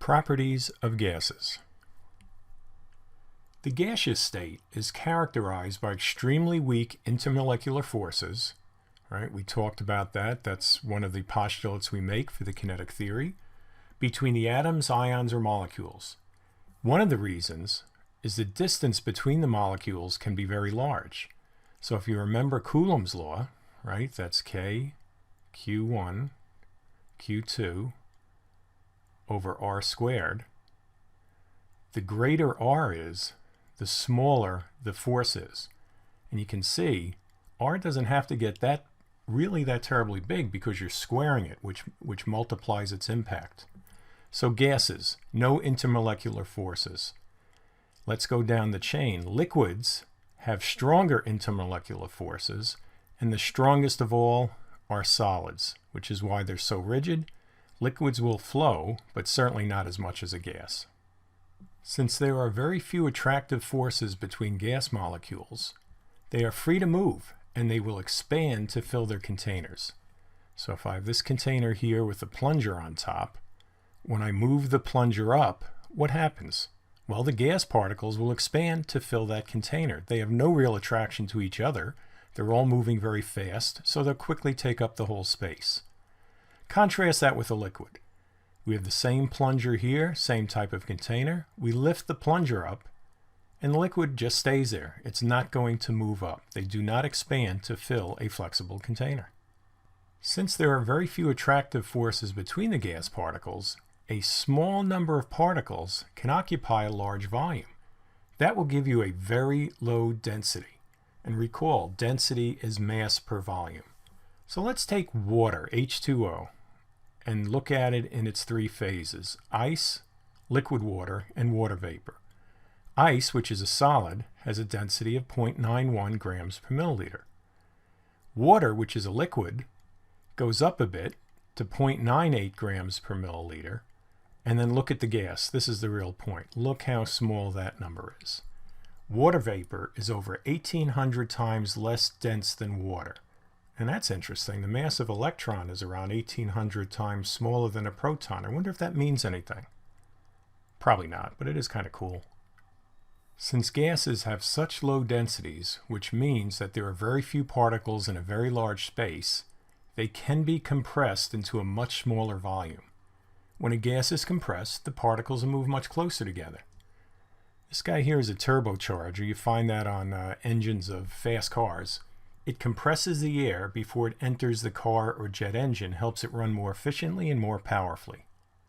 Properties of gases. The gaseous state is characterized by extremely weak intermolecular forces. Right? We talked about that. That's one of the postulates we make for the kinetic theory between the atoms, ions, or molecules. One of the reasons is the distance between the molecules can be very large. So if you remember Coulomb's law, right, that's K, Q1, Q2 over R squared. The greater R is, the smaller the force is. And you can see R doesn't have to get that terribly big because you're squaring it, which multiplies its impact. So gases, no intermolecular forces. Let's go down the chain. Liquids have stronger intermolecular forces, and the strongest of all are solids, which is why they're so rigid. Liquids will flow, but certainly not as much as a gas. Since there are very few attractive forces between gas molecules, they are free to move, and they will expand to fill their containers. So if I have this container here with a plunger on top, when I move the plunger up, what happens? Well, the gas particles will expand to fill that container. They have no real attraction to each other. They're all moving very fast, so they'll quickly take up the whole space. Contrast that with a liquid. We have the same plunger here, same type of container. We lift the plunger up, and the liquid just stays there. It's not going to move up. They do not expand to fill a flexible container. Since there are very few attractive forces between the gas particles, a small number of particles can occupy a large volume. That will give you a very low density. And recall, density is mass per volume. So let's take water, H2O, and look at it in its three phases: ice, liquid water, and water vapor. Ice, which is a solid, has a density of 0.91 grams per milliliter. Water, which is a liquid, goes up a bit to 0.98 grams per milliliter. And then look at the gas. This is the real point. Look how small that number is. Water vapor is over 1,800 times less dense than water. And that's interesting. The mass of electron is around 1,800 times smaller than a proton. I wonder if that means anything. Probably not, but it is kind of cool. Since gases have such low densities, which means that there are very few particles in a very large space, they can be compressed into a much smaller volume. When a gas is compressed, the particles will move much closer together. This guy here is a turbocharger. You find that on engines of fast cars. It compresses the air before it enters the car or jet engine, helps it run more efficiently and more powerfully.